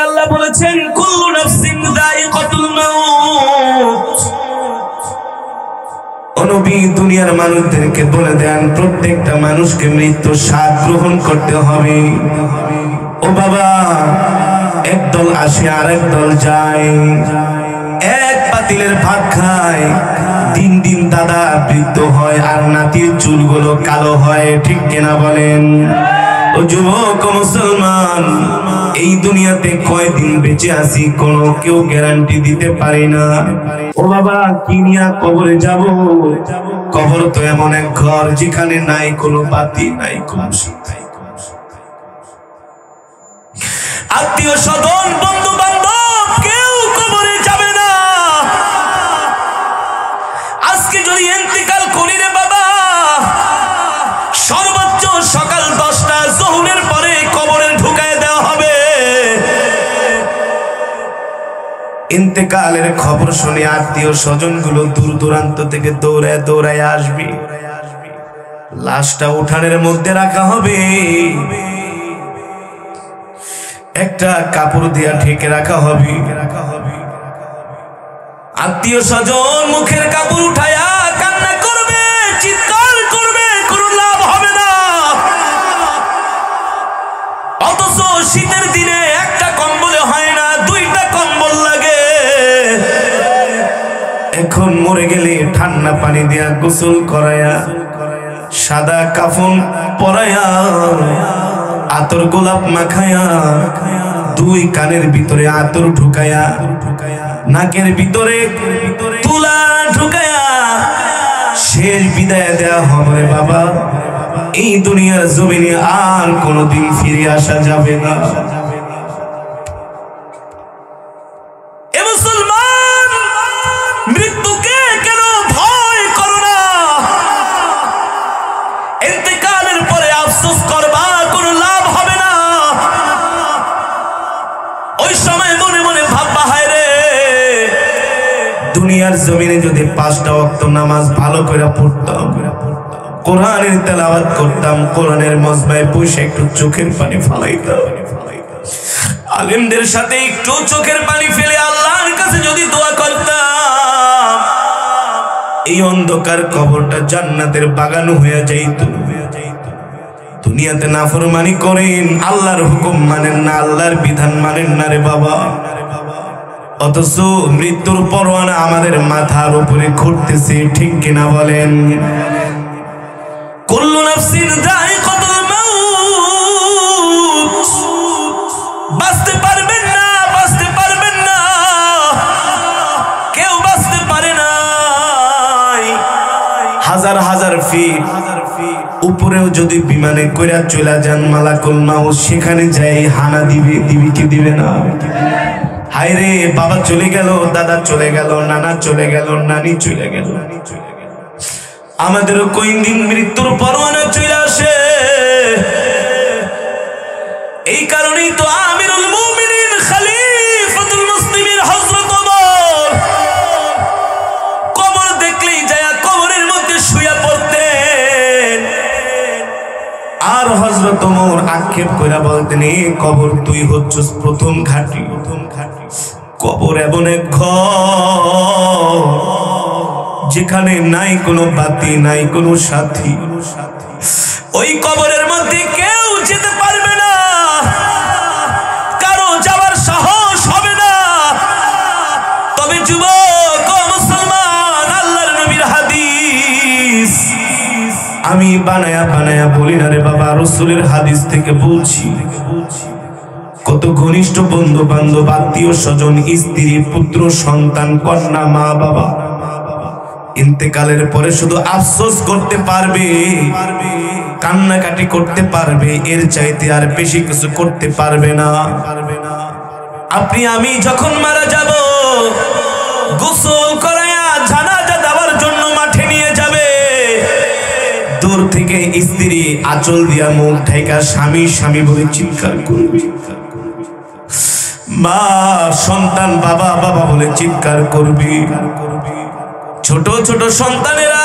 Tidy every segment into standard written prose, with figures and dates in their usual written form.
আল্লাহ বলেছেন কুল্লু নাফসিন যায়িকাতুল মাউত। নবী দুনিয়ার মানুষদেরকে বলে দেন প্রত্যেকটা মানুষকে মৃত্যুর স্বাদ গ্রহণ করতে হবে। ও বাবা, একদল আসে আর একদল যায়, এক পাতিলের ভাত খায়, দিন দিন দাদা বৃদ্ধ হয় আর নাতির চুলগুলো কালো হয়, ঠিক কিনা বলেন? ও যুবক মুসলমান, এই দুনিয়াতে কয়দিন বেঁচে আছি কোনো কেউ গ্যারান্টি দিতে পারে না। ও বাবা, কি নিয়া কবরে যাব? কবর তো এমন এক ঘর যেখানে নাই কোনো বাতি, নাই কোনো শিখাই, আত্মীয় স্বজন বন্ধু বান্ধব কেউ কবরে যাবে না। আজকে যদি ইন্তেকাল করি রে বাবা, সর্বোচ্চ সকাল 10টা যোহরের পরে কবরে ঢুকায় দেওয়া হবে। ইন্তেকালের খবর শুনে আত্মীয় স্বজন গুলো দূর দূরান্ত থেকে দৌড়ায় দৌড়ায় আসবে। লাশটা উঠানের মধ্যে রাখা হবে, একটা কাপড় দিয়া ঢেকে রাখা হবে। আত্মীয় স্বজন মুখের কাপড় উঠায়া কান্না করবে, চিৎকার করবে, কোনো লাভ হবে না। অথচ শীতের দিনে একটা কম্বলে হয় না, 2টা কম্বল লাগে। এখন মরে গেলে ঠান্ডা পানি দিয়া গোসল করায়া, সাদা কাফন পরায়া, আতর গোলাপ মাখায়া, 2 কানের ভিতরে আতর ঢুকায়া, নাকের ভিতরে তুলা ঢুকায়া শেষ বিদায় দেয়া হবে বাবা। এই দুনিয়ার জমিনে আর কোনোদিন ফিরে আসা যাবে না। এ মুসলমান, মৃত্যুকে কেন ভয় করো না? ইন্তেকালের পরে আফসোস করবা, কোনো লাভ হবে না। ওই সময় মনে মনে ভাববা, হায় রে, দুনিয়ার জমিনে যদি 5টা ওয়াক্ত নামাজ ভালো করে পড়তাম, কোরআনের তেলাওয়াত করতাম, কোরআনের মজমায় বসে একটু চোখের পানি ফালাইতাম, আলেমদের সাথে একটু চোখের পানি ফেলে আল্লাহর কাছে যদি দোয়া করতাম, এই অন্ধকার কবরটা জান্নাতের বাগান হয়ে যাইত। দুনিয়াতে নাফরমানি করেন, আল্লাহর হুকুম মানেন না, আল্লাহর বিধান মানেন না রে বাবা। অথচ মৃত্যুর পরোয়ানা আমাদের মাথার উপরে ঘুরতেছে, ঠিক কিনা বলেন? কুল্লু নাফসিন যায়িকাতুল মাউত। বাঁচতে পারবেন না, বাঁচতে পারবেন না, কেউ বাঁচতে পারে না। হাজার হাজার ফিট উপরেও যদি বিমানে কইরা চলে যান, মালাকুল মাউত সেখানে যাই হানা দিবে, দিবি কি দিবে না? হায় রে, বাবা চলে গেল, দাদা চলে গেল, নানা চলে গেল, নানি চলে গেল। আমাদেরও কোন দিন মৃত্যুর পরোয়ানা চলে আসে। এই কারণেই তো আমিরুল মুমিনিন খলিফাতুল মুসলিমিন হযরত ওমর কবর দেখলেই যায় কবরের মধ্যে শুয়ে পড়তেন। আর হযরত ওমর আক্ষেপ কইরা বলতেন, এই কবর তুই হচ্ছিস প্রথম ঘাঁটি। কবর এমন এক ঘর যেখানে নাই কোনো বাতি, নাই কোনো সাথী। ওই কবরের মধ্যে কেউ যেতে পারবে না, কারো যাওয়ার সাহস হবে না। তবে যুবক ও মুসলমান, আল্লাহর নবীর হাদিস আমি বানায়া বানায়া বলি না রে বাবা, রাসূলের হাদিস থেকে বলছি। কত ঘনিষ্ঠ বন্ধু বান্ধব, আত্মীয় স্বজন, স্ত্রী, পুত্র, সন্তান, কন্যা, মা বাবা ইন্তেকালের পরে শুধু আফসোস করতে পারবে, কান্নাকাটি করতে পারবে, এর চাইতে আর বেশি কিছু করতে পারবে না। আপনি আমি যখন মারা যাব, গোসল করায়া জানাজা দেওয়ার জন্য মাঠে নিয়ে যাবে। দূর থেকে স্ত্রী আঁচল দিয়া মুখ ঢাকা স্বামী স্বামী বলে চিৎকার করবে, মা সন্তান বাবা বাবা বলে চিৎকার করবে। ছোট ছোট সন্তানেরা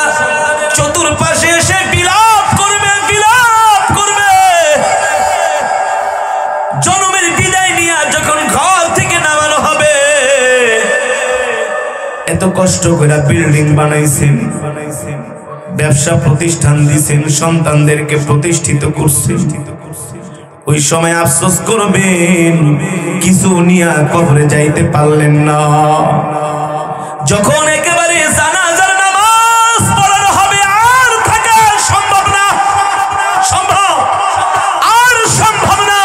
চতুর্পাশে এসে বিলাপ করবে, বিলাপ করবে। জন্মের বিদায় নিয়ে যখন ঘর এত কষ্ট করে বিল্ডিং বানাইছেন, ব্যবসা প্রতিষ্ঠান দিয়েছেন, সন্তানদেরকে প্রতিষ্ঠিত করছেন, ওই সময় আফসোস করবেন কিছু নিয়ে কবরে যাইতে পারলেন না। যখন একেবারে জানাজার নামাজ পড়ানো হবে আর থাকা সম্ভব না, সম্ভব না,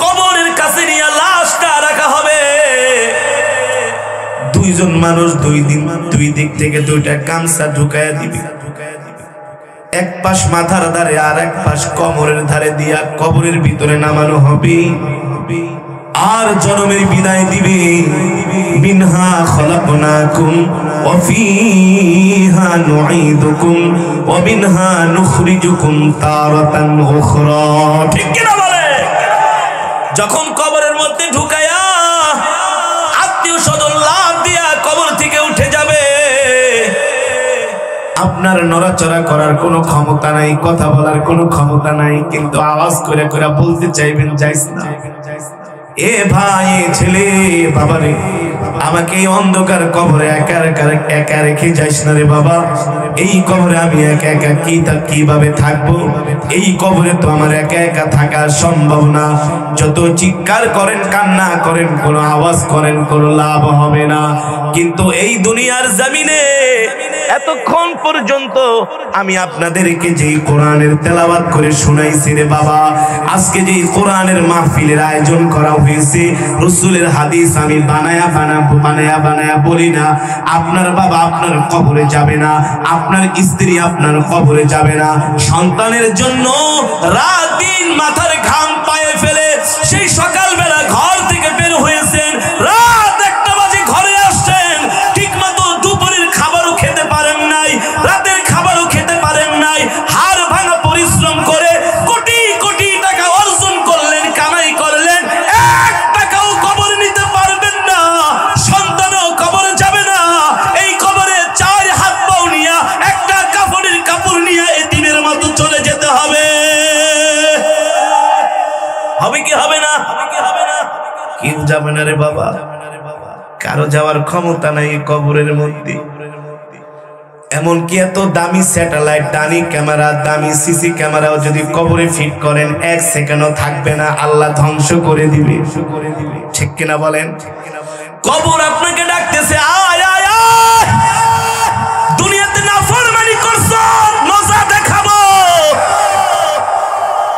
কবরের কাছে নিয়ে লাশটা রাখা হবে। দুইজন মানুষ দুই দিক থেকে দুইটা গামছা ঢুকায়া দিবে, এক পাশ মাথার ধারে আর এক পাশ কোমরের ধারে দিয়া কবরের ভিতরে নামানো হবে। আর জনমের বিদায় দিবে, মিনহা খলাকনাকুম ওয়া ফীহা নুঈদুকুম ওয়া মিনহা নুখরিজুকুম তারাতান উখরা। ঠিক কি না বলে? যখন কবরের মধ্যে ঢুকায়া আত্মীয় স্বজন লাফ দিয়া কবর থেকে উঠে যাবে, আপনার নড়াচড়া করার কোনো ক্ষমতা নাই, কথা বলার কোনো ক্ষমতা নাই, কিন্তু আওয়াজ করে করে বলতে চাইবেন যাইস না, এ ভাই এ ছেলে বাবারে আমাকে এই অন্ধকার কবরে একা রেখে যাইস না রে বাবা। এই কবরে আমি একা একা কিভাবে থাকবো? এই কবরে তো আমার একা একা থাকা সম্ভব না। যত চিৎকার করেন, কান্না করেন, কোনো আওয়াজ করেন, কোনো লাভ হবে না। কিন্তু এই দুনিয়ার জমিনে এতক্ষণ পর্যন্ত আমি আপনাদেরকে যেই কোরআনের তেলাওয়াত করে শোনাইছি রে বাবা, আজকে যেই কোরআনের মাহফিলের আয়োজন করা হয়েছে, রাসূলের হাদিস আমি বানায়া বলি না। আপনার বাবা আপনার কবরে যাবে না, আপনার স্ত্রী আপনার কবরে যাবে না। সন্তানের জন্য রাত দিন মাথার ঘাম পায়ে ফেলে সেই সকালবেলা ঘর থেকে বের হয়েছেন, রাত 1টা বাজে ঘরে আসছেন, ঠিকমতো দুপুরের খাবারও খেতে পারেন নাই, রাতের খাবারও খেতে পারেন নাই, হাড় ভাঙা পরিশ্রম করে কোটি কোটি টাকা অর্জন করলেন, কামাই করলেন, 1 টাকাও কবর নিতে পারবেন না। সন্তানও কবরে যাবে না। এই কবরে 4 হাত পাও নিয়ে একটা কাপড়ের কাপড় নিয়ে এতিমের মতো চলে যেতে হবে। হবে কি হবে না? কেউ যাবে না রে বাবা, কারো যাওয়ার ক্ষমতা নাই কবরের মধ্যে। এমনকি এত দামি স্যাটেলাইট, দামি ক্যামেরা, দামি সিসি ক্যামেরাও যদি কবরে ফিট করেন 1 সেকেন্ডও থাকবে না, আল্লাহ ধ্বংস করে দিবে। ঠিক কিনা বলেন? কবর আপনাকে ডাকতেছে, আয় আয় আয়, দুনিয়াতে নাফরমানি করছো, মজা দেখাবো।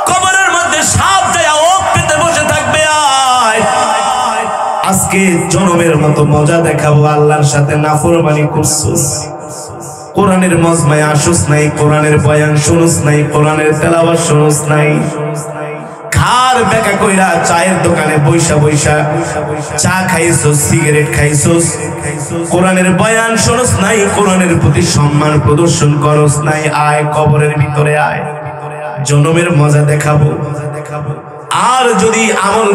কবরের মধ্যে সাপ যায় ওক পেতে বসে থাকবে, আয় আজকে জনমের মতো মজা দেখাবো। আল্লাহর সাথে নাফরমানি করছস, কোরআনের মজমায় আসুস নাই, কোরআনের বয়ান শুনুস নাই, কোরআনের তেলাওয়াত শুনুস নাই, খার বেকা কইরা চায়ের দোকানে বৈশা বৈশা চা খাইছস, সিগারেট খাইছস, কোরআনের বয়ান শুনুস নাই, কোরআনের প্রতি সম্মান প্রদর্শন করস নাই। আয় কবরের ভিতরে আয়, জনমের মজা দেখাবো। আর যদি আমল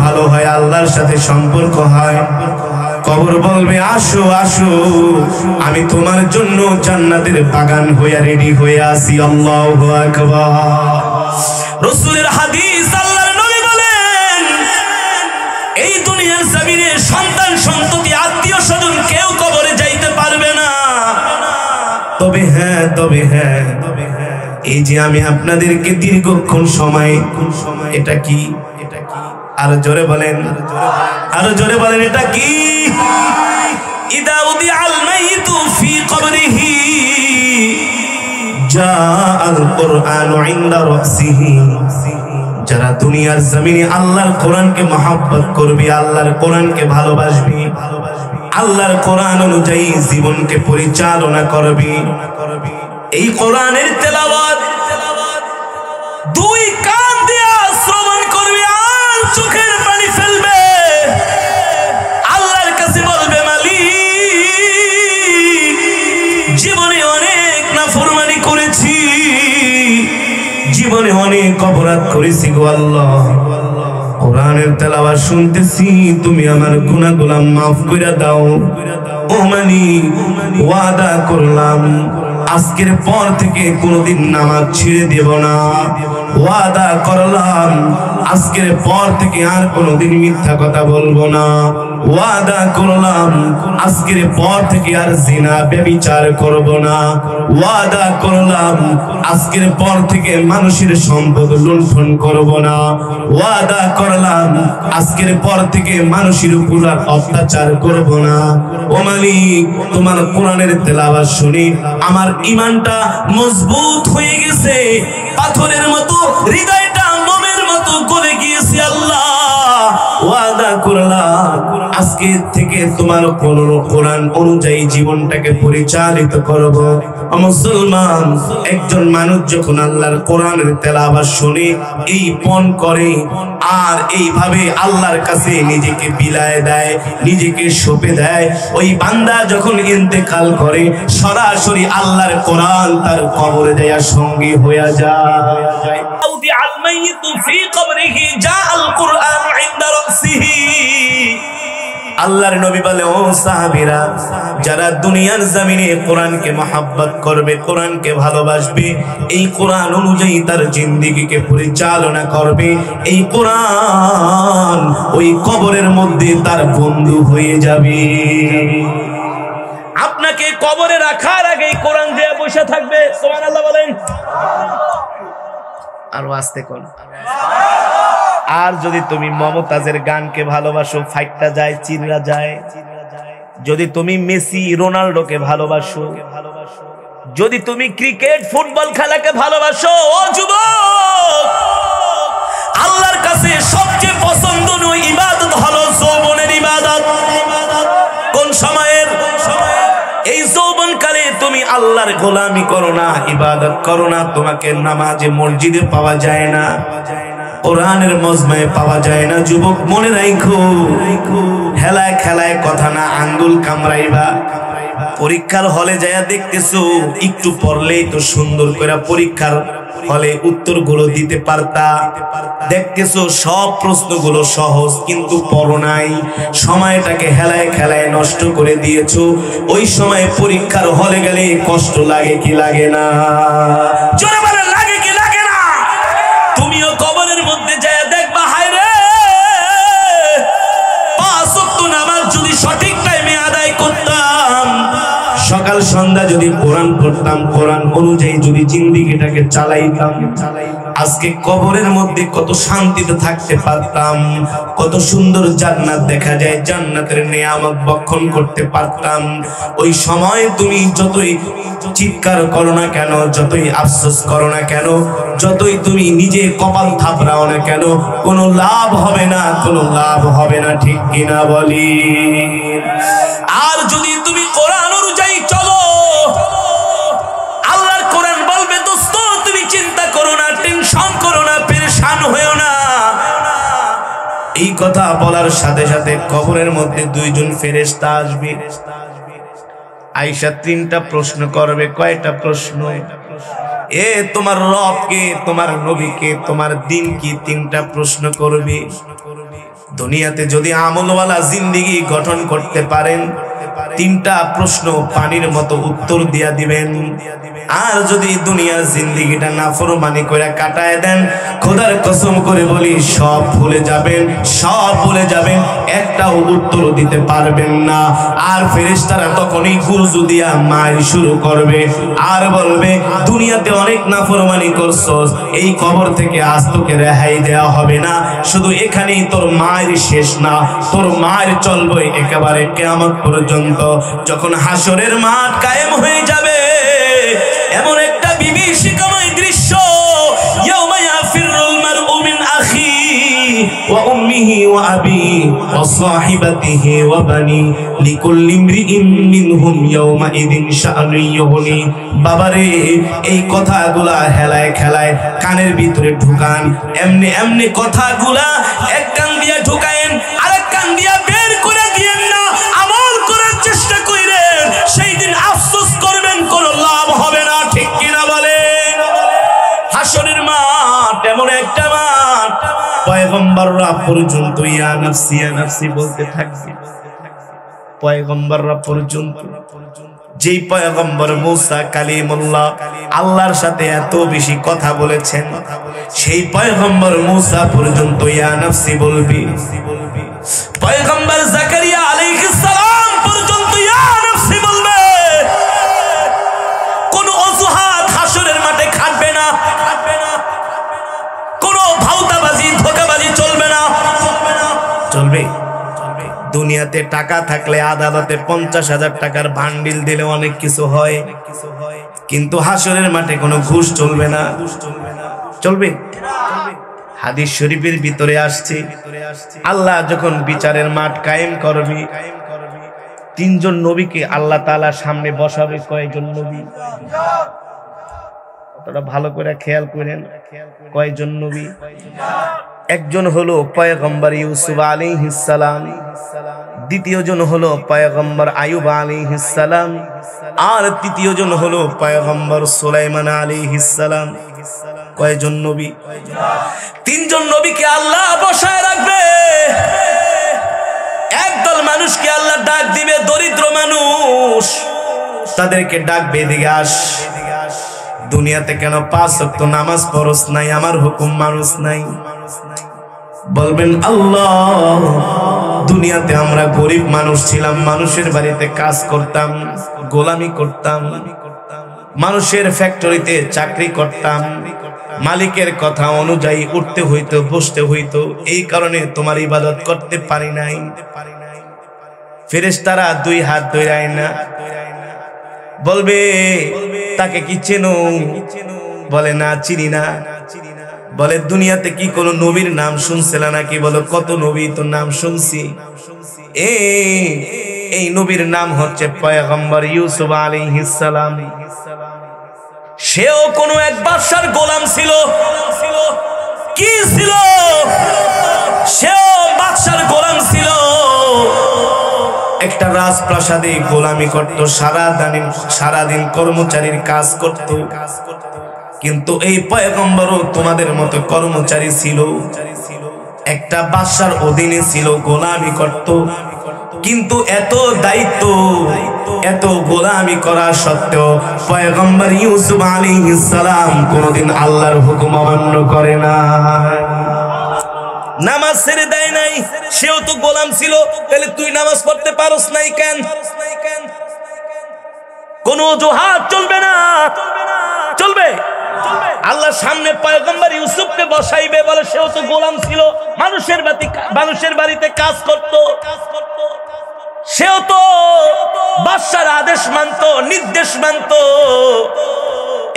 ভালো হয়, আল্লাহর সাথে সম্পর্ক হয়, কবর বলবে আসো আসো, আমি তোমার জন্য জান্নাতের বাগান হইয়া রেডি হয়ে আসি। আল্লাহু আকবার। রাসূলের হাদিস, আল্লাহর নবী বলেন, এই দুনিয়ার জমিনে সন্তান সন্ততি আত্মীয় স্বজন কেউ কবরে যাইতে পারবে না। তবে হ্যাঁ এই যে আমি আপনাদেরকে দীর্ঘক্ষণ সময়, এটা কি? আরো জোরে বলেন, এটা কি? ইদা উদিআল মাইতু ফি কবরিহি জাআল কুরআনু ইনদা রাসিহি। যারা দুনিয়ার জমিনে আল্লাহর কোরআনকে মহব্বত করবি, আল্লাহর কোরআনকে ভালোবাসবি, আল্লাহর কোরআন অনুযায়ী জীবনকে পরিচালনা করবি, এই কোরআনের তেলাওয়াত 2 কান দিয়ে শ্রবণ করবি আর চোখের পানি ফেলবে, আল্লাহর কাছে বলবে, মালিক জীবনে অনেক নাফরমানি করেছি, জীবনে অনেক অপরাধ করেছি গো আল্লাহ, কোরআনের তেলাওয়াত শুনতেছি, তুমি আমার গুনাহগুলো মাফ করে দাও। ও মালিক ওয়াদা করলাম আজকের পর থেকে কোনোদিন নামাজ ছেড়ে দেব না, ওয়াদা করলাম আজকের পর থেকে আর কোনোদিন মিথ্যা কথা বলবো না, ওয়াদা করলাম আজকের পর থেকে আর জিনা ব্যভিচার করব না, ওয়াদা করলাম আজকের পর থেকে মানুষের সম্পদ লুণ্ঠন করব না, ওয়াদা করলাম আজকের পর থেকে মানুষের উপর অত্যাচার করব না। ও মালিক, তোমার কোরআনের তেলাওয়াত শুনি আমার ঈমানটা মজবুত হয়ে গেছে, পাথরের মতো হৃদয়টা মোমের মতো গলে গিয়েছে। আল্লাহ, ওয়াদা করলাম আজকে থেকে তোমার কোরআন অনুযায়ী জীবনটাকে পরিচালিত করব। মুসলমান, একজন মানুষ যখন আল্লাহর কোরআনের তেলাওয়াত শুনে এই পণ করে আর এইভাবে আল্লাহর কাছে নিজেকে বিলায় দেয়, নিজেকে সঁপে দেয়, ওই বান্দা যখন ইন্তেকাল করে সরাসরি আল্লাহর কোরআন তার কবরে দেয়া সঙ্গী হয়ে যায়। আল্লাহর নবী বলে, ও সাহাবীরা, যারা দুনিয়ার জমিনে কোরআনকে মহব্বত করবে, কোরআনকে ভালোবাসবে, এই কোরআন অনুযায়ী তার জিন্দেগিকে পরিচালনা করবে, এই কোরআন ওই কবরের মধ্যে তার বন্ধু হয়ে যাবে। আপনাকে কবরে রাখার আগে কোরআন দিয়ে বসে থাকবে। সুবহানাল্লাহ বলেন। আর আস্তে কোন। আর যদি তুমি মমতাজের গানকে ভালোবাসো, ফাইটটা যায়, চিল্লা যায়। যদি তুমি মেসি রোনাল্ডোকে ভালোবাসো, যদি তুমি ক্রিকেট ফুটবল খেলাকে ভালোবাসো, ও যুবক, আল্লাহর কাছে সবচেয়ে পছন্দনীয় ইবাদত হলো যৌবনের ইবাদত। কোন সময়ের? এই যৌবনকালে তুমি আল্লাহর গোলামি করো না, ইবাদত করো না, তোমাকে নামাজে মসজিদে পাওয়া যায় না, কোরআনের মজমায় পাওয়া যায় না। যুবক, মনে রাখো, হেলায় খেলায় কথা না, আঙ্গুল কামড়াইবা। পরীক্ষার হলে যায়া দেখতেছো একটু পড়লেই তো সুন্দর করে পরীক্ষার হলে উত্তরগুলো দিতে পারতা, দেখতেছো সব প্রশ্নগুলো সহজ, কিন্তু পড়ো নাই, সময়টাকে হেলায় খেলায় নষ্ট করে দিয়েছো। ওই সময় পরীক্ষার হলে গেলে কষ্ট লাগে কি লাগে না? জোরে বলেন, লাগে কি লাগে না? তুমিও কবরের মধ্যে যায় দেখবা, হায় রে, 5 ওয়াক্ত নামাজ যদি সঠিক টাইমে আদায় করতাম, সকাল সন্ধ্যা যদি কোরআন পড়তাম, কোরআন অনুযায়ী যদি জিন্দেগিটাকে চালাইতাম, আজকে কবরের মধ্যে কত শান্তিতে থাকতে পারতাম, কত সুন্দর জান্নাত দেখা যায়, জান্নাতের নিয়ামত ভক্ষণ করতে পারতাম। ওই সময় তুমি যতই চিৎকার করো না কেন, যতই আফসোস করো না কেন, যতই তুমি নিজে কপাল থাপড়াও না কেন, কোনো লাভ হবে না, কোনো লাভ হবে না, ঠিক কিনা বলি? আর যদি তুমি কোরআন অনুযায়ী চলো, আল্লাহর কোরআন বলবে, দোস্ত তুমি চিন্তা করো না, টেনশন করো না, পেরেশান হয়েও না। এই কথা বলার সাথে সাথে কবরের মধ্যে 2 জন ফেরেশতা আসবে। আয়েশা 3টা প্রশ্ন করবে। কয়টা প্রশ্ন? এ তোমার রবকে, তোমার নবীকে, তোমার দিন কি? 3টা প্রশ্ন করবে। দুনিয়াতে যদি আমলওয়ালা জিন্দেগি গঠন করতে পারেন, 3টা প্রশ্ন পানির মতো উত্তর দিয়া দিবেন। আর যদি দুনিয়ার জিন্দেগিটা নাফরমানি করে কাটায় দেন, খোদার কসম করে বলি সব ভুলে যাবেন, সব ভুলে যাবেন, একটাও উত্তর দিতে পারবেন না। আর ফেরেশতারা তখনই গুরজু দিয়া মার শুরু করবে আর বলবে, দুনিয়াতে অনেক নাফরমানি করছস, এই কবর থেকে আজ তোকে রেহাই দেওয়া হবে না, শুধু এখানেই তোর মায়ের শেষ না, তোর মায়ের চলবে একেবারে কিয়ামত পর্যন্ত। যখন হাসরের মাঠ কায়েম হয়ে যাবে, এমন একটা বিভীষিকাময় দৃশ্য, ইয়াউমা ইয়াফিরুল মারউ মিন আখি ওয়া উম্মিহি ওয়া আবি ওয়া সাহিবাতিহি ওয়া বানি লিকুল্লি ইমরিইন মিনহুম ইয়াউমা ইদিন শাআনুন ইউগনি। বাবারে, এই কথাগুলা হেলায় খেলায় কানের ভিতরে ঢুকান, এমনি এমনি কথাগুলা এক কান দিয়া ঢুকায়েন, আরেক কান দিয়া বের করে দিয়েন না, আমল করার চেষ্টা করেন, সেই দিন আফসোস করবেন, কোনো লাভ হবে না, ঠিক কিনা বলেন? হাসরের মাঠ এমন একটা মাঠ, পয়গম্বররা পর্যন্ত ইয়া নাফসি বলতে থাকবে, পয়গম্বররা পর্যন্ত যেই পয়গম্বর মুসা কালিমুল্লাহ আল্লাহর সাথে এত বেশি কথা বলেছেন, সেই পয়গম্বর মুসা পর্যন্ত ইয়া নফসি বলবি। পয়গম্বর জাকারিয়া আলাইহিস সালাম পর্যন্ত ইয়া নফসি বলবে। কোন অজুহাত হাসরের মাঠে খাটবে না, কোন ভাউতাবাজি ধোঁকাবাজি চলবে না। চলবে? দুনিয়াতে টাকা থাকলে আদালতে 50,000 টাকার বান্ডিল দিলে অনেক কিছু হয়, কিন্তু হাসরের মাঠে কোনো ঘুষ চলবে না। চলবে? হাদিস শরীফের ভিতরে আসছে, আল্লাহ যখন বিচারের মাঠ কায়েম করবে, 3 জন নবীকে আল্লাহ তাআলা সামনে বসাবে। কয়জন নবী? আপনারা ভালো করে খেয়াল করেন, কয়জন নবী? একজন হলো পয়গম্বর ইউসুফ আলাইহিস সালাম, দ্বিতীয় জন হলো পয়গম্বর আইয়ুব আলাইহিস সালাম, আর তৃতীয় জন হলো পয়গম্বর সুলাইমান আলাইহিস সালাম। কয়জন নবী? 3 জন নবীকে আল্লাহ বসায় রাখবে। একদল মানুষকে আল্লাহ ডাক দিবে, দরিদ্র মানুষ, তাদেরকে ডাকবে, এদিকে আস। দুনিয়াতে কেন 5 ওয়াক্ত নামাজ পড়স নাই? আমার হুকুম মানুষ নাই। বলবেন আল্লাহ, দুনিয়াতে আমরা গরিব মানুষ ছিলাম, মানুষের বাড়িতে কাজ করতাম, গোলামি করতাম, মানুষের ফ্যাক্টরিতে চাকরি করতাম, মালিকের কথা অনুযায়ী উঠতে হইতো, বসতে হইতো, এই কারণে তোমার ইবাদত করতে পারি নাই। ফেরেশতারা 2 হাত ধরায় না, বলবে তাকে কি চেনো? বলে না, চিনি না। বলে দুনিয়াতে কি কোন নবীর নাম শুনছিল নাকি? বলো কত নবী তো নাম শুনছি। এই নবীর নাম হচ্ছে পয়গম্বর ইউসুফ আলাইহিস সালাম। সেও কোন এক বাদশার গোলাম ছিল। কি ছিল? সেও বাদশার গোলাম ছিল। একটা রাজপ্রাসাদে গোলামি করত, সারাদিন কর্মচারীর কাজ করত। কিন্তু এই পয়গম্বরও তোমাদের মতো কর্মচারী ছিল, একটা বাদশার অধীনে ছিল, গোলামি করত। কিন্তু এত দায়িত্ব, এত গোলামি করা সত্ত্বেও পয়গম্বর ইউসুফ আলাইহিস সালাম কোনদিন আল্লাহর হুকুম অমান্য করে না, নামাজ ছেড়ে দেয় নাই। সেও তো গোলাম ছিল, তাহলে তুই নামাজ পড়তে পারস নাই কেন? কোন অজুহাত চলবে না। চলবে? আল্লাহর সামনে পয়গম্বর ইউসুফকে বসাইবে, বলে সেও তো গোলাম ছিল, মানুষের বাড়িতে কাজ করত, সেও তো বাদশার আদেশ মানত, নির্দেশ মানত।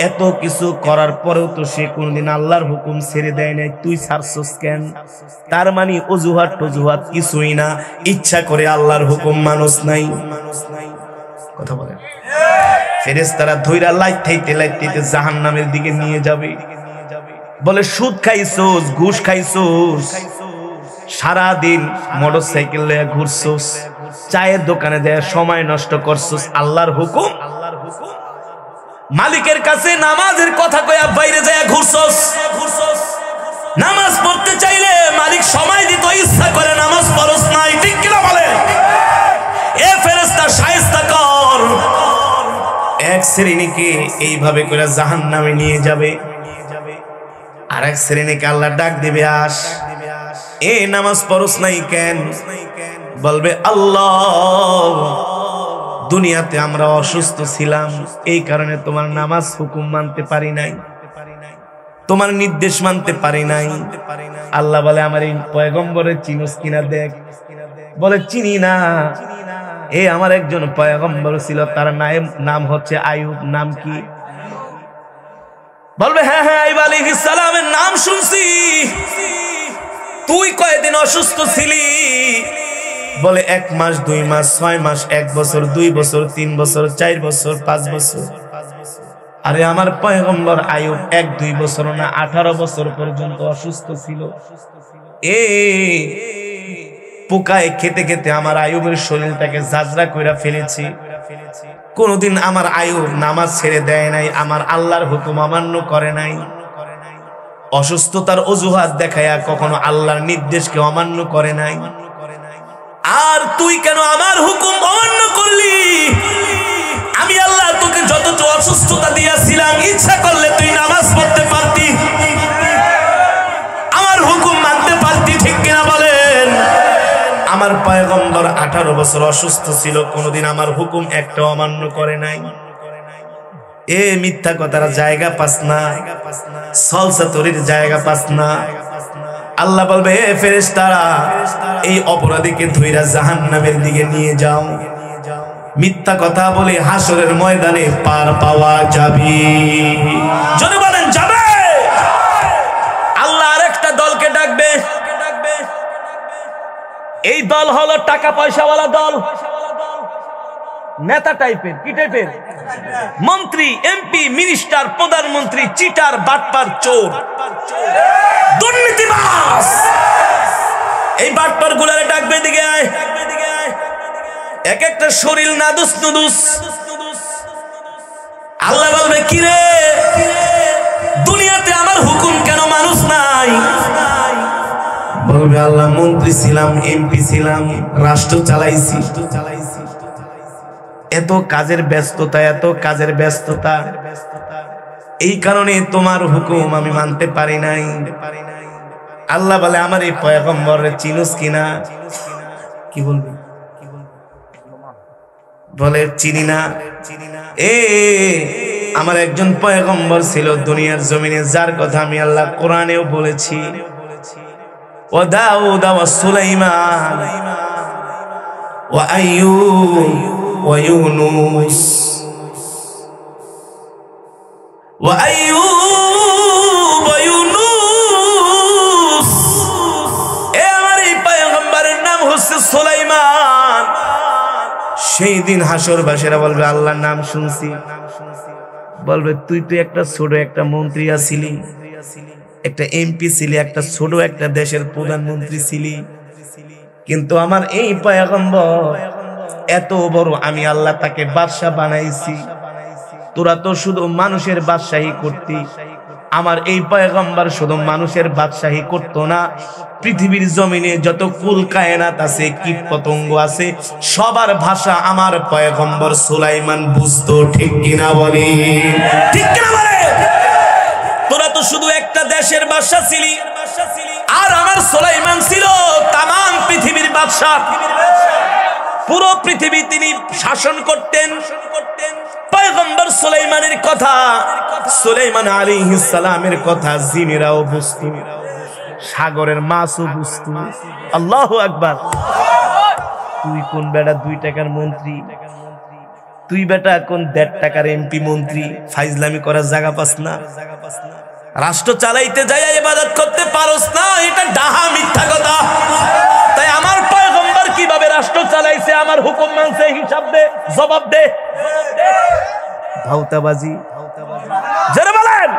এত কিছু করার পরেও তো সে কোনদিন আল্লাহর হুকুম ছেড়ে দেয় নাই, তুই ছাড়ছস কেন? তার মানে অজুহাত টজুহাত কিছুই না, ইচ্ছা করে আল্লাহর হুকুম মানুষ নাই। কথা বলে ফেরেশতারা ধইরা লাইতে জাহান্নামের দিকে নিয়ে যাবে। বলে সুদ খাইছস, ঘুষ খাইছস, সারাদিন মোটরসাইকেল লয়ে ঘুরছস, চায়ের দোকানে যায় সময় নষ্ট করছস, আল্লাহর হুকুম, মালিকের কাছে নামাজের কথা কইয়া বাইরে যায় ঘুরছস। নামাজ পড়তে চাইলে মালিক সময় দিত, ইচ্ছা করে নামাজ পড়স নাই। ঠিক কিনা বলে? এ ফেরেশতা শায়েস্তা কর। এক শ্রেণীকে এইভাবে করে জাহান্নামে নিয়ে যাবে, আর এক শ্রেণীকে আল্লাহ ডাক দিবে, আস। এ নামাজ পড়স নাই কেন? বলবে আল্লাহ, দুনিয়াতে আমরা অসুস্থ ছিলাম, এই কারণে তোমার নামাজ হুকুম মানতে পারি নাই, তোমার নির্দেশ মানতে পারি নাই। আল্লাহ বলে আমার এই পয়গম্বরের চিনস কিনা দেখ। বলে চিনি না। এ আমার একজন পয়গম্বর ছিল, তার নাম হচ্ছে আইয়ুব। নাম কি? বলবে হ্যাঁ হ্যাঁ, আইয়ুব আলাইহিস সালামের নাম শুনছি। তুই কয়দিন অসুস্থ ছিলি? বলে 1 মাস, 2 মাস, 6 মাস, 1 বছর, 2 বছর, 3 বছর, 4 বছর, 5 বছর। আরে আমার পয়গম্বর আইয়ুব 1-2 বছর না, 18 বছর পর্যন্ত অসুস্থ ছিল। পোকায় খেতে খেতে আমার আইয়ুবের শরীরটাকে জাজরা কইরা ফেলেছি। কোনদিন আমার আইয়ুব নামাজ ছেড়ে দেয় নাই, আমার আল্লাহর হুকুম অমান্য করে নাই। অসুস্থতার অজুহাত দেখায়া কখনো আল্লাহর নির্দেশকে অমান্য করে নাই। আর তুই কেন আমার হুকুম অমান্য করলি? আমি আল্লাহ তোকে যতটুকু অসুস্থতা দিয়েছিলাম, ইচ্ছা করলে তুই নামাজ পড়তে পারতি, আমার হুকুম মানতে পারতি, ঠিক কিনা বলেন? আমার পয়গম্বর 18 বছর অসুস্থ ছিল, কোনোদিন আমার হুকুম একটাও অমান্য করে নাই। এ মিথ্যা কথার জায়গা পাস না, সলসা তরির জায়গা পাস না। আল্লাহ বলবে, এ ফেরেশতারা, এই অপরাধীকে ধইরা জাহান্নামের দিকে নিয়ে যাও। মিথ্যা কথা বলে হাসরের ময়দানে পার পাওয়া যাবে। যদি বলেন যাবে, আল্লাহ আরেকটা দলকে ডাকবে। এই দল হলো টাকা পয়সাওয়ালা দল, নেতা টাইপের। কি টাইপের? মন্ত্রী, এমপি, মিনিস্টার, প্রধানমন্ত্রী, চিটার, বাটপার, চোর, দুর্নীতিবাজ। এই বাটপার গুলারে ডাকবে, দিকে আয়। এক একটা শরীর নাদুস নুদুস। আল্লাহ বলবে, কি রে, দুনিয়াতে আমার হুকুম কেন মানুষ নাই? বলবে, আল্লাহ মন্ত্রী ছিলাম, এমপি ছিলাম, রাষ্ট্র চালাইছি, এত কাজের ব্যস্ততা, এত কাজের ব্যস্ততা, এই কারণে তোমার হুকুম আমি মানতে পারি নাই। আল্লাহ বলে, আমার এই পয়গম্বরের চিনুস কিনা? কি বলবে? বলে, চিনি না। এ আমার একজন পয়গম্বর ছিল দুনিয়ার জমিনে, যার কথা আমি আল্লাহ কোরআনেও বলেছি, ও দাউদ ওয়া সুলাইমান ওয়া আইয়ুব ওয়া ইউনুস ওয়া আইয়ুব ওয়া ইউনুস। এ আমার এই পয়গম্বরের নাম হচ্ছে সুলাইমান। সেই দিন হাসরবাসীরা বলবে, আল্লাহর নাম শুনছি। বলবে, তুই তো একটা ছোট একটা মন্ত্রী ছিলি, একটা এমপি ছিলি, একটা ছোট একটা দেশের প্রধানমন্ত্রী ছিলি, কিন্তু আমার এই পয়গম্বর এত বড়, আমি আল্লাহ তাকে বাদশা বানাইছি। তোরা তো শুধু মানুষের বাদশাহী করতি, আমার এই পয়গম্বর শুধু মানুষের বাদশাহী করতো না, পৃথিবীর জমিনে যত কুল কায়নাত আছে, কীট পতঙ্গ আছে, সবার ভাষা আমার পয়গম্বর সুলাইমান বুঝতো। ঠিক কিনা বলি? ঠিক কিনা বলে? তোরা তো শুধু একটা দেশের বাদশা ছিলি, আর আমার সুলাইমান ছিল তামাম পৃথিবীর বাদশা। পুরো পৃথিবী তিনি শাসন করতেন। পয়গম্বর সুলাইমানের কথা, সুলাইমান আলাইহিস সালামের কথা জিনেরাও বুঝতো, সাগরের মাছও বুঝতো। আল্লাহু আকবার। তুই কোন বেটা 2 টাকার মন্ত্রী, তুই বেটা কোন 1.5 টাকার এমপি মন্ত্রী, ফাইজলামি করার জায়গা পাস না, রাষ্ট্র চালাইতে যাই ইবাদত করতে পারস না, এটা ডাহা মিথ্যা কথা। তাই আমার পয়গম্বর কিভাবে রাষ্ট্র চালাইছে, আমার হুকুম মানছে, হিসাব দে, জবাব দে। ভাউতাবাজি যারা বলেন,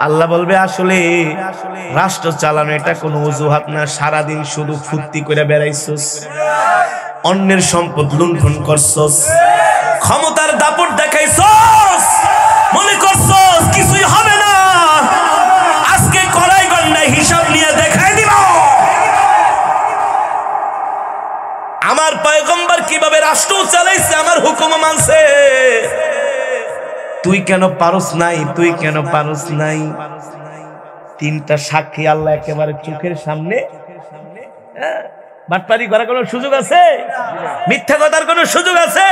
আল্লাহ বলবে, আসলে রাষ্ট্র চালানো এটা কোনো অজুহাত না। সারাদিন শুধু ফুর্তি করে বেড়াইছস, অন্যের সম্পদ লুণ্ঠন করছস, ক্ষমতার দাপট দেখাইছস, মনে করছস কিছুই হবে না, আজকে কড়াই গন্ডায় হিসাব নিয়ে দেখাই দিব। আমার পয়গম্বর কিভাবে রাষ্ট্র চালাইছে, আমার হুকুম মানছে, তুই কেন পারস নাই, তুই কেন পারস নাই? 3টা সাক্ষী আল্লাহ একেবারে চোখের সামনে। বাটপারি করার কোন সুযোগ আছে? মিথ্যা কথার কোন সুযোগ আছে?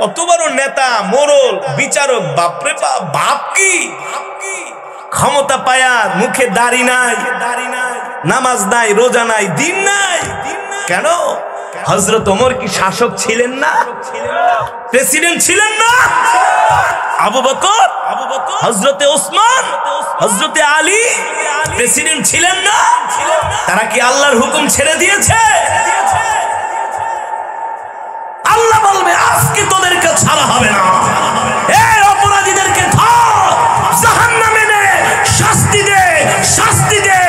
কত বড় নেতা, মোড়ল, বিচারক, বাপরে বাপ, বাপ কি ক্ষমতা পায়া, মুখে দাড়ি নাই, নামাজ নাই, রোজা নাই, দিন নাই। কেন? হযরত ওমর কি শাসক ছিলেন না? প্রেসিডেন্ট ছিলেন না? আবু বকর, হযরতে ওসমান, হযরতে আলী প্রেসিডেন্ট ছিলেন না? তারা কি আল্লাহর হুকুম ছেড়ে দিয়েছে? আল্লাহ বলবে, আজকে তোদেরকে ছাড়া হবে না, এই অপরাধীদেরকে ধর, জাহান্নামে নে, শাস্তি দে, শাস্তি দে,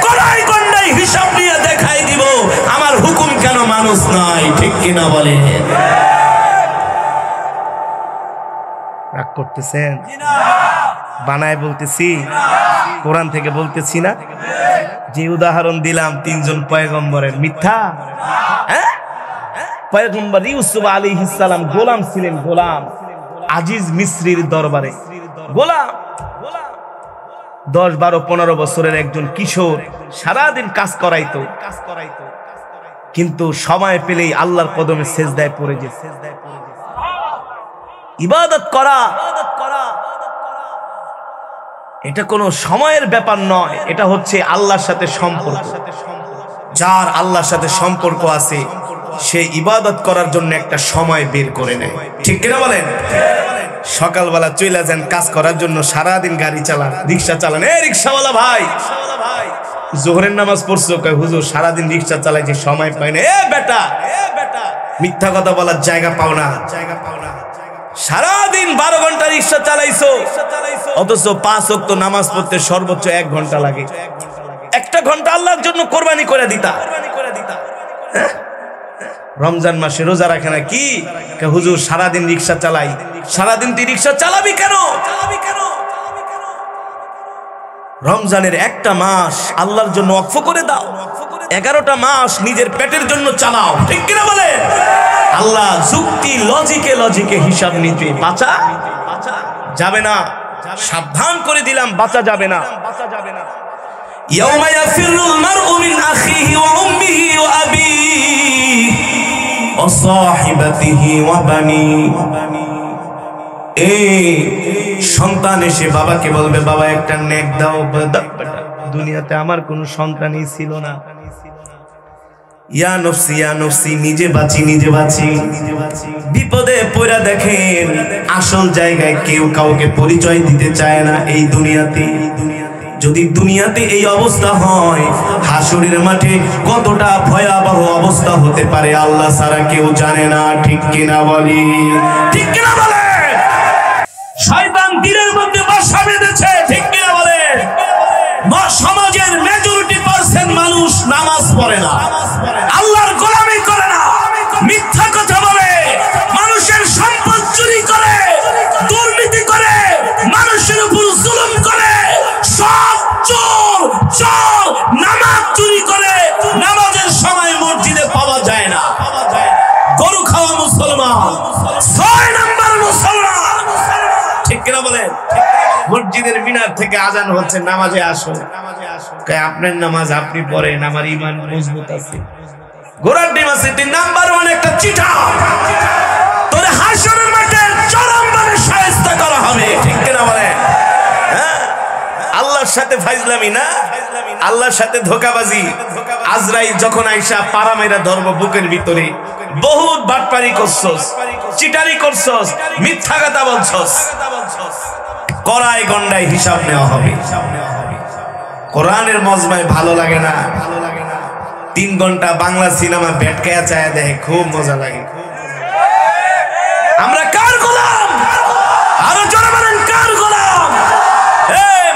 কড়াই গন্ডায় হিসাব নিয়ে দেখাই দিব আমার হুকুম কেন মানুষ নাই। ঠিক কিনা বলে? রাগ করতেছেন? বানায় বলতেছি, কোরআন থেকে বলতেছি না? যে উদাহরণ দিলাম 3 জন পয়গম্বরের, মিথ্যা? পয়গম্বর ইউসুফ আলাইহিস সালাম গোলাম ছিলেন, গোলাম আজিজ মিসরির দরবারে গোলাম। 10-12-15 বছরের একজন কিশোর সারাদিন কাজ করাইতো, কিন্তু সময় পেলেই আল্লাহর কদমে সেজদায় পড়ে যেত। ইবাদত করা এটা কোনো সময়ের ব্যাপার নয়, এটা হচ্ছে আল্লাহর সাথে সম্পর্ক। যার আল্লাহর সাথে সম্পর্ক আছে সে ইবাদত করার জন্য একটা সময় বের করে নেয়, ঠিক কিনা বলেন? সকালবেলা চলে যান কাজ করার জন্য, সারাদিন গাড়ি চালান, রিক্সা চালান। এ রিক্সাওয়ালা ভাই, জোহরের নামাজ পড়ছো? কয় হুজুর সারাদিন রিক্সা চালাইছি, সময় পাই না। এ বেটা, মিথ্যা কথা বলার জায়গা পাও না। সারাদিন 12 ঘন্টা রিক্সা চালাইছো, অথচ 5 ওয়াক্ত নামাজ পড়তে সর্বোচ্চ 1 ঘন্টা লাগে। 1 ঘন্টা আল্লাহর জন্য কোরবানি করে দিতা। রমজান মাসে রোজা রাখে না কি? হুজুর সারাদিন রিক্সা চালাই। সারাদিন তুই রিক্সা চালাবি কেন? রমজানের 1টা মাস আল্লাহর জন্য ওয়াকফ করে দাও, 11টা মাস নিজের পেটের জন্য চালাও, ঠিক কিনা বলে? আল্লাহ যুক্তি লজিকে হিসাব নিতে বাঁচা যাবে না, সাবধান করে দিলাম, বাঁচা যাবে না। ইয়াউমা ইয়াফিরুল মারউ মিন আখিহি ওয়া উম্মিহি ওয়া আবিহি ওয়া সাহিবাতিহি ওয়া বানিহি। এই সন্তান এসে বাবাকে বলবে, বাবা একটা নেক দাও। দুনিয়াতে আমার কোনো সন্তানই ছিল না। ইয়া নফসি ইয়া নফসি, নিজে বাঁচি। বিপদে পড়া দেখেন আসল জায়গায় কেউ কাউকে পরিচয় দিতে চায় না। এই দুনিয়াতে যদি দুনিয়াতে এই অবস্থা হয়, হাসরের মাঠে কতটা ভয়াবহ অবস্থা হতে পারে আল্লাহ ছাড়া কেউ জানে না, ঠিক কিনা বলি? ঠিক কিনা বলে? শয়তান দিনের মধ্যে বাসা বেঁধেছে, ঠিক কিনা বলে? সমাজের মেজরিটি পার্সেন্ট মানুষ নামাজ পড়ে না, আল্লাহর গোলামি করে না, মিথ্যা কথা বলে, মানুষের সম্পদ চুরি করে, দুর্নীতি করে, মানুষের উপর জুলুম করে, সব চোর নামাজ চুরি করে। নামাজের সময় মসজিদে পাওয়া যায় না। গরু খাওয়া মুসলমান, 6 নম্বর মুসলমান, ঠিক কিনা বলেন? মসজিদের মিনার থেকে আজান হচ্ছে, নামাজে আসো। আপনার নামাজ আপনি পড়েন, আমার ঈমান মজবুত আছে। গোড়ার ডিম আছে, 3 নাম্বার 1 একটা চিঠা, তোরে হাসরের মাঠে চরমভাবে শায়েস্তা করা হবে, ঠিক কিনা বলেন? হ্যাঁ, আল্লাহর সাথে ফাইজলামি না, আল্লাহর সাথে ধোঁকাবাজি। আজরাইল যখন আইসা পাড়া মেরা ধর্ম বুকের ভিতরে, বহুত বাটপারি করছস, চিটারি করছস, মিথ্যা কথা বলছস, কড়াই গন্ডায় হিসাব নেওয়া হবে। কোরআনের মজমায় ভালো লাগে না, 3 ঘন্টা বাংলা সিনেমা বেটকায়া চায়া দেখে খুব মজা লাগে। আমরা কার গোলাম? আরো জোরে বলেন, কার গোলাম?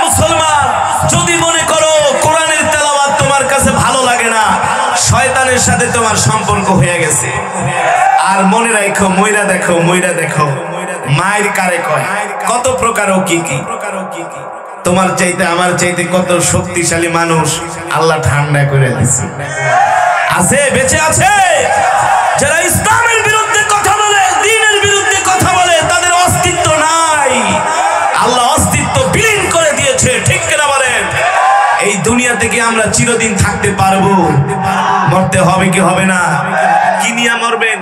মুসলমান, যদি মনে করো কোরআনের তেলাওয়াত তোমার কাছে ভালো লাগে না, শয়তানের সাথে তোমার সম্পর্ক হয়ে গেছে। আর মনে রাখো, মইরা দেখো মায়ের কারে কয়, কত প্রকার ও কি কি। তোমার চাইতে আমার চাইতে কত শক্তিশালী মানুষ আল্লাহ ঠান্ডা করে দিয়েছে। আছে, বেঁচে আছে। যারা ইসলামের বিরুদ্ধে কথা বলে, দ্বীনের বিরুদ্ধে কথা বলে, তাদের অস্তিত্ব নাই। আল্লাহ অস্তিত্ব বিলীন করে দিয়েছে, ঠিক কিনা বলেন? এই দুনিয়া থেকে আমরা চিরদিন থাকতে পারবো? মরতে হবে কি হবে না? কি নিয়ে মরবেন?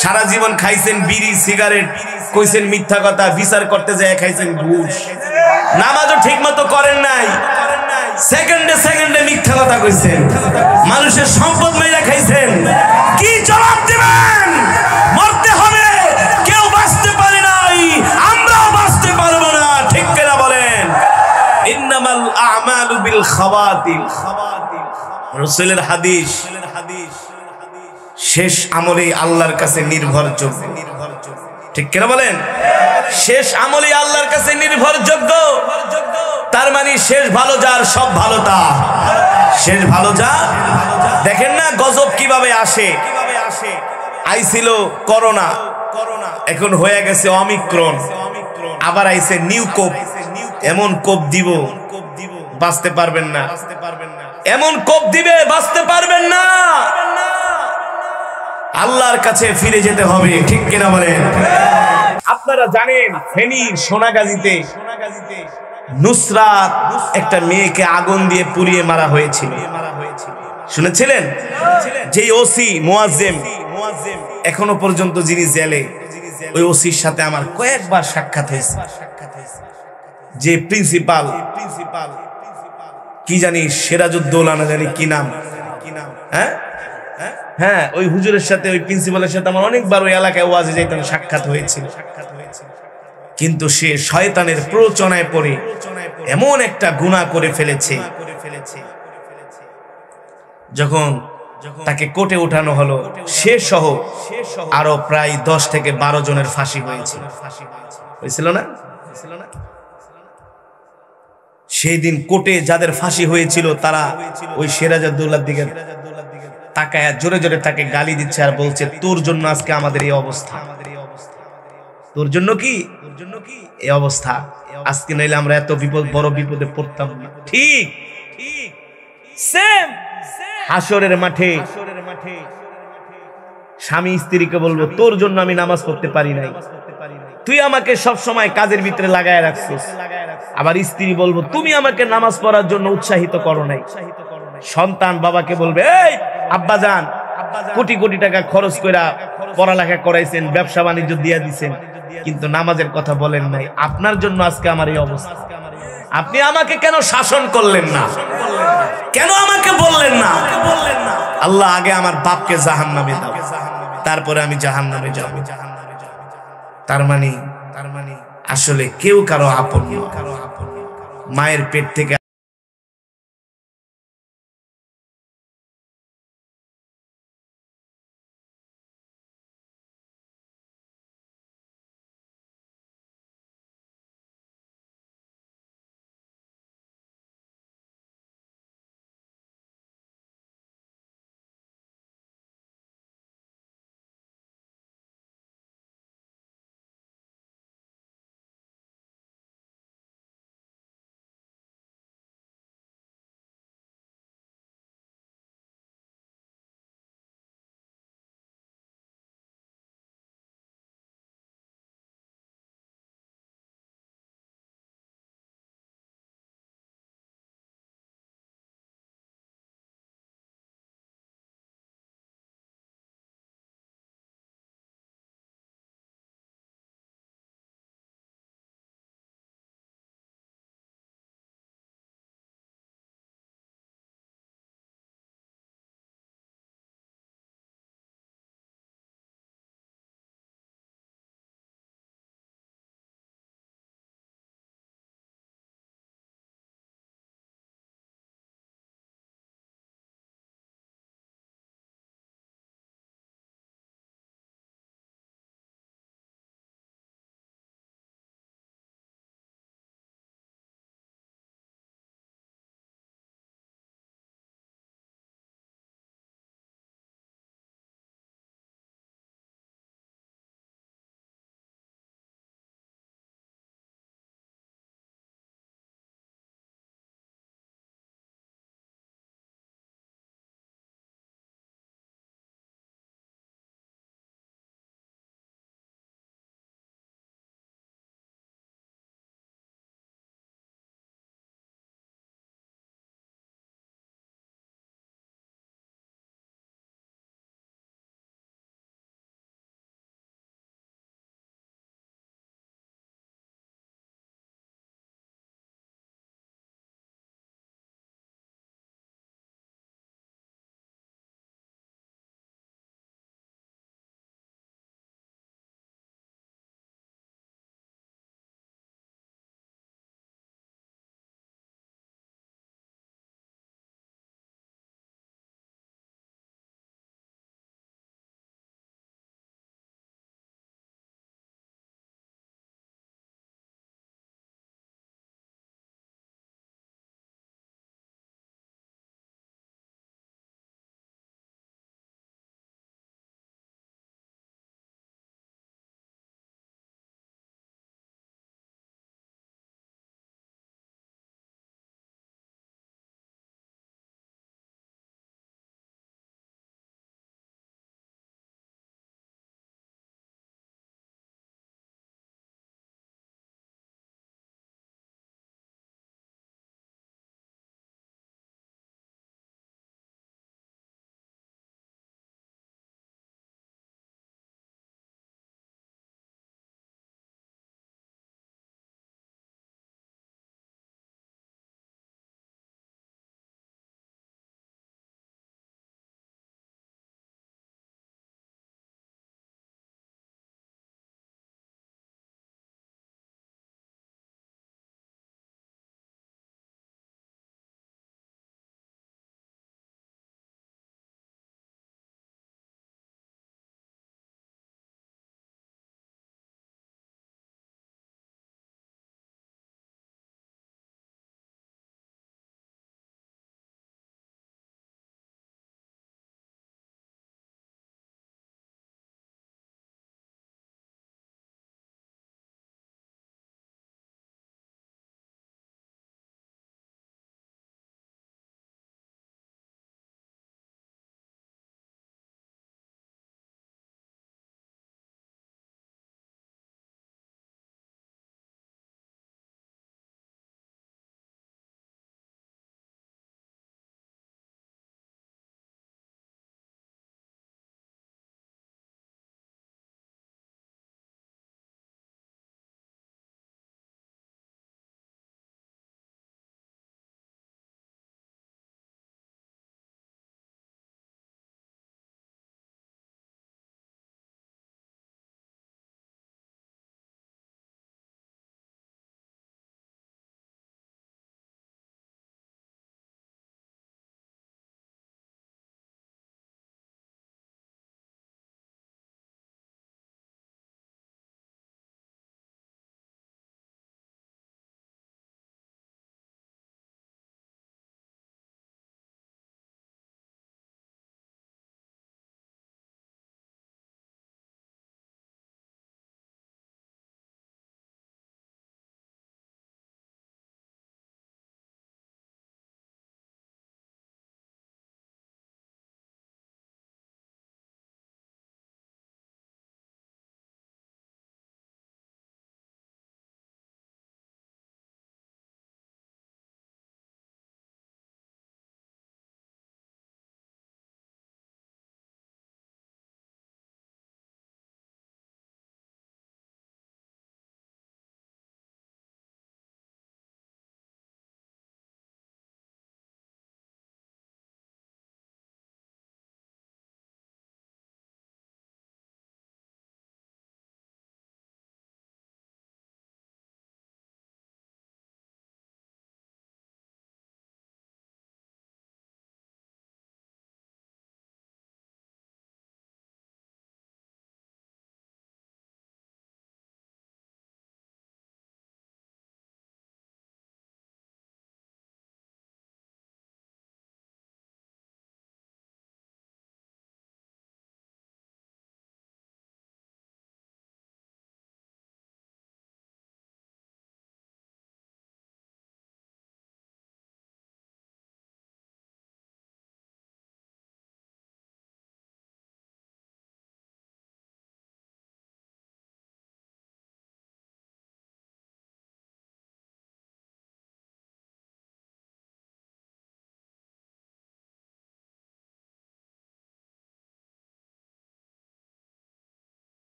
সারা জীবন খাইছেন বিড়ি সিগারেট, কইছেন মিথ্যা কথা, বিচার করতে যায় খাইছেন ঘুষ, নামাজও ঠিক মতো করেন নাই, সেকেন্ডে মিথ্যা কথা কইছেন, মানুষের সম্পদ মেরে খাইছেন। কি জবাব দিবেন? মরতে হবে, কেউ বাঁচতে পারে নাই, আমরাও বাঁচতে পারবো না, ঠিক কিনা বলেন? ইন্নামাল আমালু বিল খাওয়াতিম, রাসূলের হাদিস, শেষ আমলে আল্লাহর কাছে নির্ভরযোগ্য, ঠিক কিনা বলেন? শেষ আমলে আল্লাহর কাছে নির্ভরযোগ্য, তার মানে শেষ ভালো যার, সব ভালো তার। শেষ ভালো যার। দেখেন না গজব কিভাবে আসে। আইছিল করোনা, এখন হয়ে গেছে অমিক্রন, আবার আইছে নিউ কোপ। এমন কোপ দিব বাঁচতে পারবেন না, এমন কোপ দিবে বাঁচতে পারবেন না। আল্লাহর কাছে ফিরে যেতে হবে, ঠিক কিনা বলেন? আপনারা জানেন ফেনীর সোনাগাজীতে নুসরাত একটা মেয়েকে আগুন দিয়ে পুড়িয়ে মারা হয়েছিল, শুনেছিলেন? যে ওসি মুয়াজ্জেম এখনো পর্যন্ত যিনি জেলে, ওই ওসির সাথে আমার কয়েকবার সাক্ষাৎ হয়েছে। যে প্রিন্সিপাল কি জানি সিরাজউদ্দৌলা না জানি কি নাম, হ্যাঁ ওই হুজুরের সাথে ওই প্রিন্সিপালের সাথে আমার অনেকবার ওই এলাকায় ওয়াজে যাইতাম, সাক্ষাৎ হয়েছিল। কিন্তু সে শয়তানের প্ররোচনায় পড়ে এমন একটা গুনাহ করে ফেলেছে, যখন তাকে কোর্টে উঠানো হলো, সে সহ আরো প্রায় 10 থেকে 12 জনের ফাঁসি হয়েছিল না? সেই দিন কোর্টে যাদের ফাঁসি হয়েছিল তারা ওই সিরাজউদ্দৌলার দিকে তাকায় জোরে জোরে তাকে গালি দিচ্ছে আর বলছে, তোর জন্য আজকে আমাদের এই অবস্থা, তোর জন্য কি এই অবস্থা, আজকে নইলে আমরা এত বড় বিপদে পড়তাম না। ঠিক সেম হাসরের মাঠে স্বামী স্ত্রীকে বলবো, তোর জন্য আমি নামাজ পড়তে পারি নাই, তুই আমাকে সব সময় কাজের ভিতরে লাগায় রাখছিস। আবার স্ত্রী বলবো, তুমি আমাকে নামাজ পড়ার জন্য উৎসাহিত করো নাই। সন্তান বাবাকে বলবে, এই আব্বাজান কোটি কোটি টাকা খরচ করে পড়ালেখা করাইছেন, ব্যবসা বাণিজ্য দিয়া দিচ্ছেন, কিন্তু নামাজের কথা বলেন নাই। আপনার জন্য আজকে আমার এই অবস্থা, আপনি আমাকে কেন শাসন করলেন না, কেন আমাকে বললেন না? আল্লাহ আগে আমার বাপকে জাহান্নামে দাও, তারপরে আমি জাহান্নামে যাব। তার মানে আসলে কেউ কারো আপন, মায়ের পেট থেকে